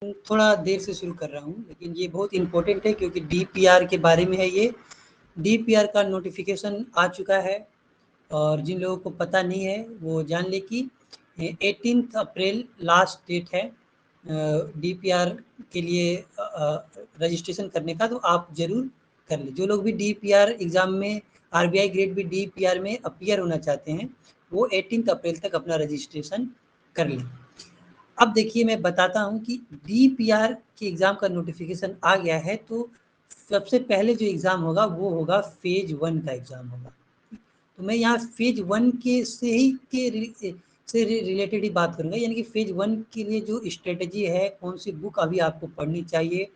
थोड़ा देर से शुरू कर रहा हूँ, लेकिन ये बहुत इम्पोर्टेंट है क्योंकि डीपीआर के बारे में है ये। डीपीआर का नोटिफिकेशन आ चुका है और जिन लोगों को पता नहीं है वो जान ले कि 18 अप्रैल लास्ट डेट है डीपीआर के लिए रजिस्ट्रेशन करने का, तो आप ज़रूर कर लें। जो लोग भी डीपीआर एग्ज़ाम में आरबीआई ग्रेड बी डीपीआर में अपीयर होना चाहते हैं वो 18 अप्रैल तक अपना रजिस्ट्रेशन कर लें। अब देखिए मैं बताता हूँ कि डीपीआर के एग्ज़ाम का नोटिफिकेशन आ गया है, तो सबसे पहले जो एग्ज़ाम होगा वो होगा फेज 1 का एग्ज़ाम होगा। तो मैं यहाँ फेज 1 के से रिलेटेड ही बात करूँगा, यानी कि फेज 1 के लिए जो स्ट्रेटजी है, कौन सी बुक अभी आपको पढ़नी चाहिए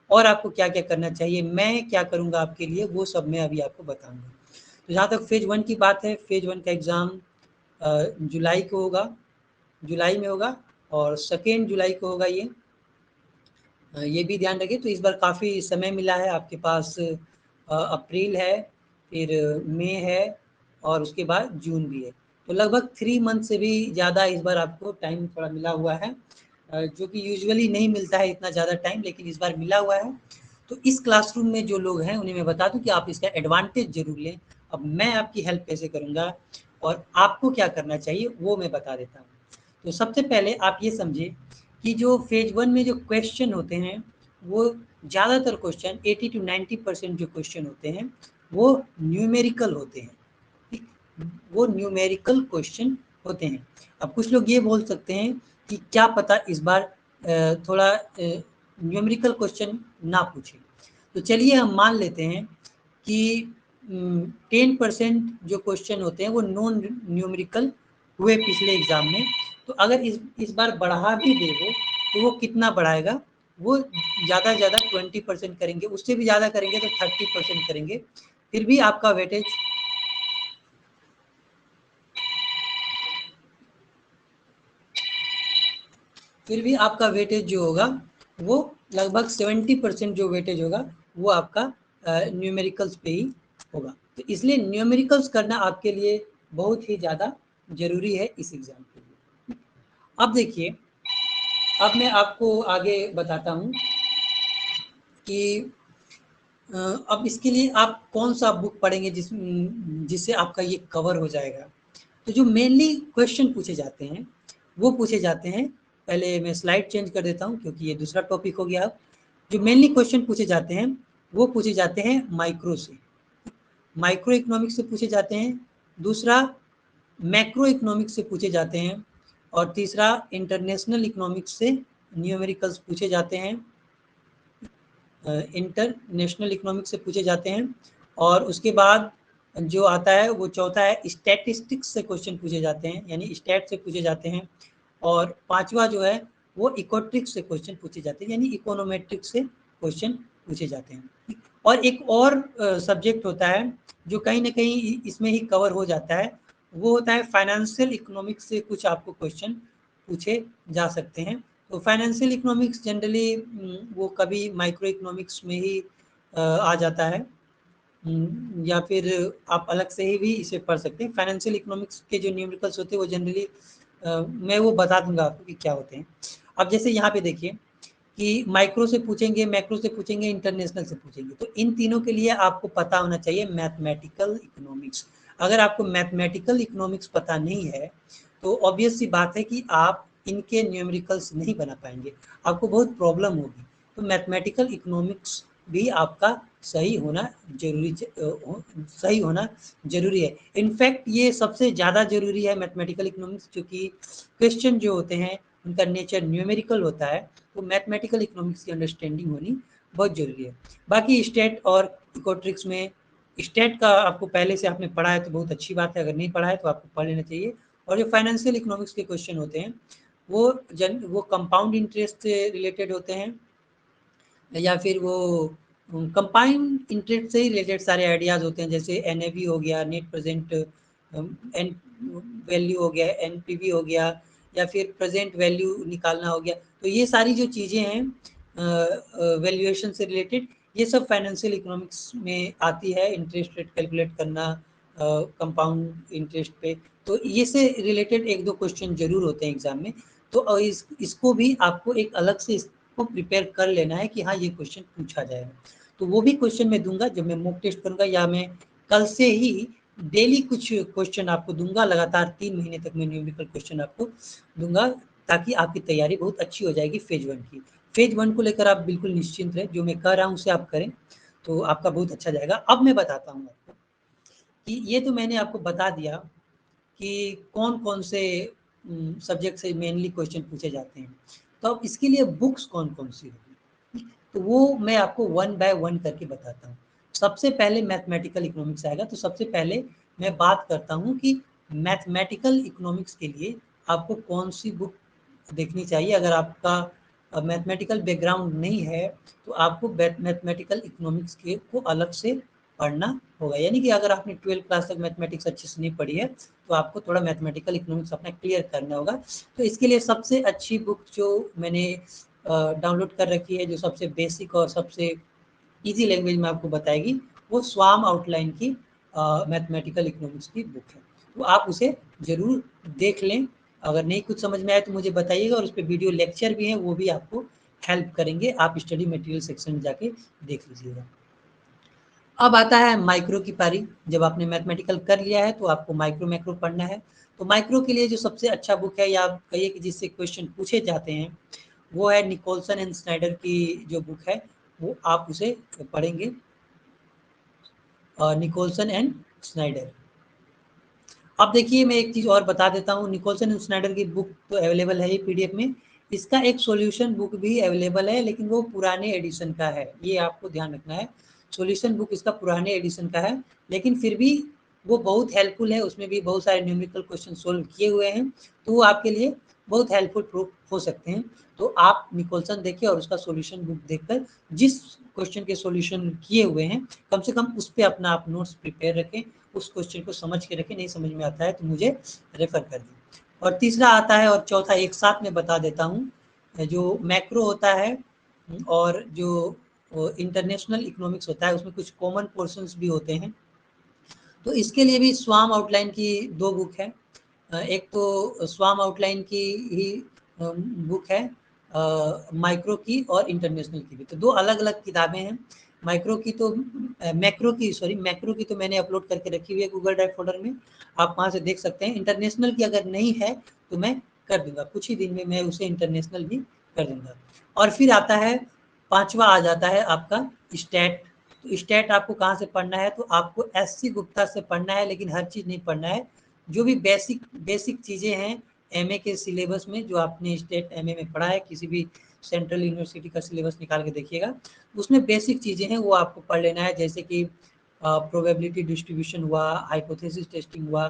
और आपको क्या क्या करना चाहिए, मैं क्या करूँगा आपके लिए, वो सब मैं अभी आपको बताऊँगा। तो जहाँ तक फेज 1 की बात है, फेज 1 का एग्ज़ाम जुलाई को होगा, जुलाई में होगा और 2 जुलाई को होगा ये भी ध्यान रखिए। तो इस बार काफ़ी समय मिला है आपके पास, अप्रैल है, फिर मई है और उसके बाद जून भी है। तो लगभग 3 मंथ से भी ज़्यादा इस बार आपको टाइम थोड़ा मिला हुआ है, जो कि यूजुअली नहीं मिलता है इतना ज़्यादा टाइम, लेकिन इस बार मिला हुआ है। तो इस क्लासरूम में जो लोग हैं उन्हें मैं बता दूं कि आप इसका एडवांटेज ज़रूर लें। अब मैं आपकी हेल्प कैसे करूँगा और आपको क्या करना चाहिए वो मैं बता देता हूँ। तो सबसे पहले आप ये समझिए कि जो फेज 1 में जो क्वेश्चन होते हैं वो ज़्यादातर क्वेश्चन 80 to 90% जो क्वेश्चन होते हैं वो न्यूमेरिकल होते हैं, ठीक? वो न्यूमेरिकल क्वेश्चन होते हैं। अब कुछ लोग ये बोल सकते हैं कि क्या पता इस बार थोड़ा न्यूमेरिकल क्वेश्चन ना पूछे। तो चलिए हम मान लेते हैं कि 10% जो क्वेश्चन होते हैं वो नॉन न्यूमेरिकल हुए पिछले एग्जाम में। तो अगर इस बार बढ़ा भी दे तो वो कितना बढ़ाएगा, वो ज़्यादा से ज़्यादा 20% करेंगे, उससे भी ज़्यादा करेंगे तो 30% करेंगे। फिर भी आपका वेटेज जो होगा वो लगभग 70% जो वेटेज होगा वो आपका न्यूमेरिकल्स पे ही होगा। तो इसलिए न्यूमेरिकल्स करना आपके लिए बहुत ही ज़्यादा ज़रूरी है इस एग्ज़ाम के लिए। अब देखिए, अब मैं आपको आगे बताता हूँ कि अब इसके लिए आप कौन सा बुक पढ़ेंगे जिससे आपका ये कवर हो जाएगा। तो जो मेनली क्वेश्चन पूछे जाते हैं वो पूछे जाते हैं, पहले मैं स्लाइड चेंज कर देता हूँ क्योंकि ये दूसरा टॉपिक हो गया। अब जो मेनली क्वेश्चन पूछे जाते हैं वो पूछे जाते हैं माइक्रो से, माइक्रो इकोनॉमिक्स से पूछे जाते हैं, दूसरा मैक्रो इकोनॉमिक्स से पूछे जाते हैं और तीसरा इंटरनेशनल इकोनॉमिक्स से न्यूमेरिकल्स पूछे जाते हैं, इंटरनेशनल इकोनॉमिक्स से पूछे जाते हैं। और उसके बाद जो आता है वो चौथा है स्टैटिस्टिक्स से क्वेश्चन पूछे जाते हैं, यानी स्टैट से पूछे जाते हैं। और पांचवा जो है वो इकोट्रिक्स से क्वेश्चन पूछे जाते हैं, यानी इकोनोमेट्रिक्स से क्वेश्चन पूछे जाते हैं। और एक और सब्जेक्ट होता है जो कहीं ना कहीं इसमें ही कवर हो जाता है, वो होता है फाइनेंशियल इकोनॉमिक्स से कुछ आपको क्वेश्चन पूछे जा सकते हैं। तो फाइनेंशियल इकोनॉमिक्स जनरली वो कभी माइक्रो इकोनॉमिक्स में ही आ जाता है, या फिर आप अलग से ही भी इसे पढ़ सकते हैं। फाइनेंशियल इकोनॉमिक्स के जो न्यूमेरिकल्स होते हैं वो जनरली मैं वो बता दूंगा आपको कि क्या होते हैं। अब जैसे यहाँ पे देखिए कि माइक्रो से पूछेंगे, मैक्रो से पूछेंगे, इंटरनेशनल से पूछेंगे, तो इन तीनों के लिए आपको पता होना चाहिए मैथमेटिकल इकोनॉमिक्स। अगर आपको मैथमेटिकल इकोनॉमिक्स पता नहीं है तो ऑब्वियस सी बात है कि आप इनके न्यूमेरिकल्स नहीं बना पाएंगे, आपको बहुत प्रॉब्लम होगी। तो मैथमेटिकल इकोनॉमिक्स भी आपका सही होना जरूरी है। इनफैक्ट ये सबसे ज़्यादा जरूरी है मैथमेटिकल इकोनॉमिक्स, क्योंकि क्वेश्चन जो होते हैं उनका नेचर न्यूमेरिकल होता है, तो मैथमेटिकल इकोनॉमिक्स की अंडरस्टैंडिंग होनी बहुत ज़रूरी है। बाकी स्टेट और इकोट्रिक्स में, स्टेट का आपको पहले से आपने पढ़ा है तो बहुत अच्छी बात है, अगर नहीं पढ़ा है तो आपको पढ़ लेना चाहिए। और जो फाइनेंशियल इकोनॉमिक्स के क्वेश्चन होते हैं वो कंपाउंड इंटरेस्ट से रिलेटेड होते हैं, या फिर वो कंपाउंड इंटरेस्ट से ही रिलेटेड सारे आइडियाज़ होते हैं, जैसे एनएवी हो गया, नेट प्रेजेंट एन वैल्यू हो गया, एनपीवी हो गया, या फिर प्रेजेंट वैल्यू निकालना हो गया। तो ये सारी जो चीज़ें हैं वैल्यूएशन से रिलेटेड, ये सब फाइनेंशियल इकोनॉमिक्स में आती है। इंटरेस्ट रेट कैलकुलेट करना कंपाउंड इंटरेस्ट पे, तो ये से रिलेटेड एक दो क्वेश्चन जरूर होते हैं एग्जाम में। तो इसको भी आपको एक अलग से आपको प्रिपेयर कर लेना है कि हाँ ये क्वेश्चन पूछा जाएगा। तो वो भी क्वेश्चन मैं दूंगा जब मैं मॉक टेस्ट करूंगा, या मैं कल से ही डेली कुछ क्वेश्चन आपको दूंगा। लगातार 3 महीने तक मैं न्यूमेरिकल क्वेश्चन आपको दूंगा, ताकि आपकी तैयारी बहुत अच्छी हो जाएगी फेज 1 की। फेज 1 को लेकर आप बिल्कुल निश्चिंत रहें, जो मैं कह रहा हूँ उसे आप करें तो आपका बहुत अच्छा जाएगा। अब मैं बताता हूँ आपको कि ये तो मैंने आपको बता दिया कि कौन-कौन से सब्जेक्ट से मेनली क्वेश्चन पूछे जाते हैं। तो अब इसके लिए बुक्स कौन-कौन सी होगी, तो वो मैं आपको वन बाय वन करके बताता हूँ। सबसे पहले मैथमेटिकल इकोनॉमिक्स आएगा, तो सबसे पहले मैं बात करता हूँ कि मैथमेटिकल इकोनॉमिक्स के लिए आपको कौन-सी बुक देखनी चाहिए। अगर आपका मैथमेटिकल बैकग्राउंड नहीं है, तो आपको मैथमेटिकल इकोनॉमिक्स के को अलग से पढ़ना होगा। यानी कि अगर आपने 12th क्लास तक मैथमेटिक्स अच्छे से नहीं पढ़ी है, तो आपको थोड़ा मैथमेटिकल इकोनॉमिक्स अपना क्लियर करना होगा। तो इसके लिए सबसे अच्छी बुक जो मैंने डाउनलोड कर रखी है, जो सबसे बेसिक और सबसे ईजी लैंग्वेज में आपको बताएगी, वो स्वाम आउटलाइन की मैथमेटिकल इकोनॉमिक्स की बुक है। तो आप उसे ज़रूर देख लें। अगर नहीं कुछ समझ में आए तो मुझे बताइएगा, और उस पर वीडियो लेक्चर भी हैं, वो भी आपको हेल्प करेंगे। आप स्टडी मटेरियल सेक्शन में जाके देख लीजिएगा। अब आता है माइक्रो की पारी। जब आपने मैथमेटिकल कर लिया है तो आपको माइक्रो मैक्रो पढ़ना है। तो माइक्रो के लिए जो सबसे अच्छा बुक है, या आप कहिए कि जिससे क्वेश्चन पूछे जाते हैं, वो है निकोलसन एंड स्नाइडर की जो बुक है, वो आप उसे पढ़ेंगे। Nicholson and Snyder. अब देखिए मैं एक चीज़ और बता देता हूँ, निकोलसन एंड स्नाइडर की बुक तो अवेलेबल है ही पीडीएफ में। इसका एक सॉल्यूशन बुक भी अवेलेबल है, लेकिन वो पुराने एडिशन का है, ये आपको ध्यान रखना है। सॉल्यूशन बुक इसका पुराने एडिशन का है, लेकिन फिर भी वो बहुत हेल्पफुल है। उसमें भी बहुत सारे न्यूमेरिकल क्वेश्चन सोल्व किए हुए हैं, तो वो आपके लिए बहुत हेल्पफुल प्रूफ हो सकते हैं। तो आप निकोलसन देखिए और उसका सॉल्यूशन बुक देखकर जिस क्वेश्चन के सॉल्यूशन किए हुए हैं, कम से कम उस पे अपना आप नोट्स प्रिपेयर रखें, उस क्वेश्चन को समझ के रखें। नहीं समझ में आता है तो मुझे रेफर कर दें। और तीसरा आता है, और चौथा एक साथ में बता देता हूँ, जो मैक्रो होता है और जो इंटरनेशनल इकोनॉमिक्स होता है, उसमें कुछ कॉमन पोर्शंस भी होते हैं। तो इसके लिए भी स्वाम आउटलाइन की 2 बुक है। एक तो स्वाम आउटलाइन की ही बुक है, माइक्रो की और इंटरनेशनल की भी। तो 2 अलग-अलग किताबें हैं। मैक्रो की तो मैंने अपलोड करके रखी हुई है गूगल ड्राइव फ़ोल्डर में, आप वहाँ से देख सकते हैं। इंटरनेशनल की अगर नहीं है तो मैं कर दूँगा, कुछ ही दिन में मैं उसे इंटरनेशनल भी कर दूँगा। और फिर आता है 5वां आ जाता है आपका स्टैट। तो स्टैट आपको कहाँ से पढ़ना है, तो आपको एससी गुप्ता से पढ़ना है, लेकिन हर चीज़ नहीं पढ़ना है। जो भी बेसिक चीज़ें हैं एमए के सिलेबस में, जो आपने स्टेट एमए में पढ़ा है, किसी भी सेंट्रल यूनिवर्सिटी का सिलेबस निकाल के देखिएगा, उसमें बेसिक चीज़ें हैं वो आपको पढ़ लेना है। जैसे कि प्रोबेबिलिटी डिस्ट्रीब्यूशन हुआ, हाइपोथेसिस टेस्टिंग हुआ,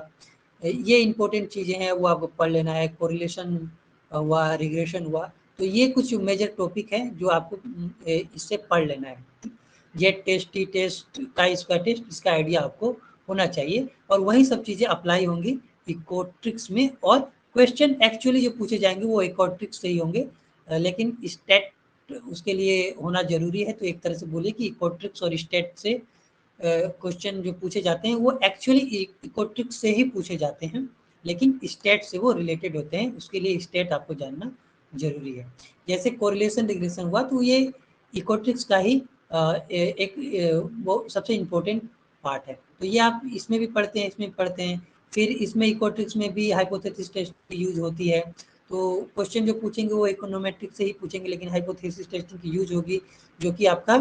ये इंपॉर्टेंट चीज़ें हैं वो आपको पढ़ लेना है। कोरिलेशन हुआ, रिग्रेशन हुआ, तो ये कुछ मेजर टॉपिक है जो आपको इससे पढ़ लेना है। Z test, T test, chi square test, इसका आइडिया आपको होना चाहिए, और वही सब चीज़ें अप्लाई होंगी इकोट्रिक्स में। और क्वेश्चन एक्चुअली जो पूछे जाएंगे वो इकोट्रिक्स से ही होंगे, लेकिन स्टेट उसके लिए होना जरूरी है। तो एक तरह से बोलिए कि इकोट्रिक्स और स्टेट से क्वेश्चन जो पूछे जाते हैं वो एक्चुअली इकोट्रिक्स से ही पूछे जाते हैं, लेकिन स्टेट से वो रिलेटेड होते हैं। उसके लिए स्टेट आपको जानना जरूरी है। जैसे कोरिलेशन रिग्रेशन हुआ, तो ये इकोट्रिक्स का ही एक वो सबसे इम्पोर्टेंट पार्ट है। तो ये आप इसमें भी पढ़ते हैं, इसमें पढ़ते हैं। फिर इसमें इकोट्रिक्स में भी हाइपोथेसिस टेस्ट यूज होती है। तो क्वेश्चन जो पूछेंगे वो इकोनोमेट्रिक से ही पूछेंगे, लेकिन हाइपोथेसिस टेस्टिंग की यूज होगी, जो कि आपका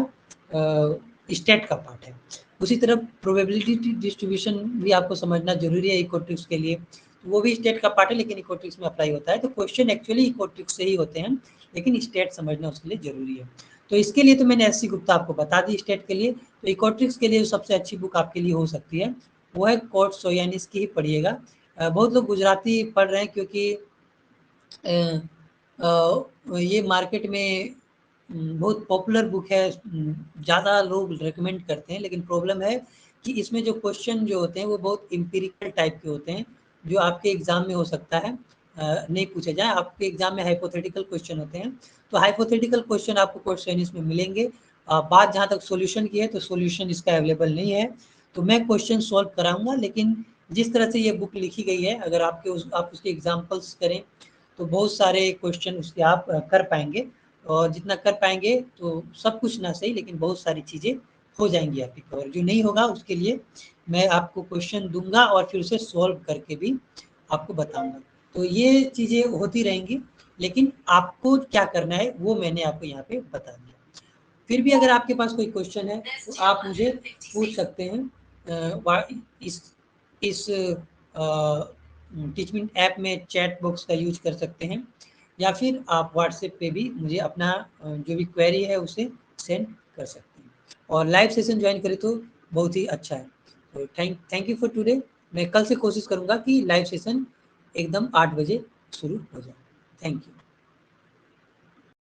स्टेट का पार्ट है। उसी तरह प्रोबेबिलिटी डिस्ट्रीब्यूशन भी आपको समझना जरूरी है इकोट्रिक्स के लिए, तो वो भी स्टेट का पार्ट है, लेकिन इकोट्रिक्स में अप्लाई होता है। तो क्वेश्चन एक्चुअली इकोट्रिक्स से ही होते हैं, लेकिन स्टेट समझना उसके लिए जरूरी है। तो इसके लिए तो मैंने एससी गुप्ता आपको बता दी स्टेट के लिए। तो इकोट्रिक्स के लिए जो सबसे अच्छी बुक आपके लिए हो सकती है वो है कोर्ट सोयानिस की ही पढ़िएगा। बहुत लोग गुजराती पढ़ रहे हैं, क्योंकि ये मार्केट में बहुत पॉपुलर बुक है, ज़्यादा लोग रिकमेंड करते हैं। लेकिन प्रॉब्लम है कि इसमें जो क्वेश्चन जो होते हैं वो बहुत एम्पिरिकल टाइप के होते हैं, जो आपके एग्ज़ाम में हो सकता है नहीं पूछे जाए। आपके एग्ज़ाम में हाइपोथेटिकल क्वेश्चन होते हैं, तो हाइपोथेटिकल क्वेश्चन आपको क्वेश्चन में मिलेंगे। बात जहाँ तक सॉल्यूशन की है, तो सॉल्यूशन इसका अवेलेबल नहीं है, तो मैं क्वेश्चन सॉल्व कराऊंगा। लेकिन जिस तरह से ये बुक लिखी गई है, अगर आप उसके एग्जाम्पल्स करें तो बहुत सारे क्वेश्चन उसके आप कर पाएंगे। और जितना कर पाएंगे तो सब कुछ ना सही लेकिन बहुत सारी चीज़ें हो जाएंगी आपकी कवर। जो नहीं होगा उसके लिए मैं आपको क्वेश्चन दूंगा और फिर उसे सॉल्व करके भी आपको बताऊंगा। तो ये चीज़ें होती रहेंगी, लेकिन आपको क्या करना है वो मैंने आपको यहाँ पे बता दिया। फिर भी अगर आपके पास कोई क्वेश्चन है तो आप मुझे पूछ सकते हैं। इस टीचमिंट ऐप में चैट बॉक्स का यूज कर सकते हैं, या फिर आप व्हाट्सएप पे भी मुझे अपना जो भी क्वेरी है उसे सेंड कर सकते हैं। और लाइव सेशन ज्वाइन करें तो बहुत ही अच्छा है। तो थैंक यू फॉर टुडे। मैं कल से कोशिश करूँगा कि लाइव सेशन एकदम 8 बजे शुरू हो जाए। Thank you.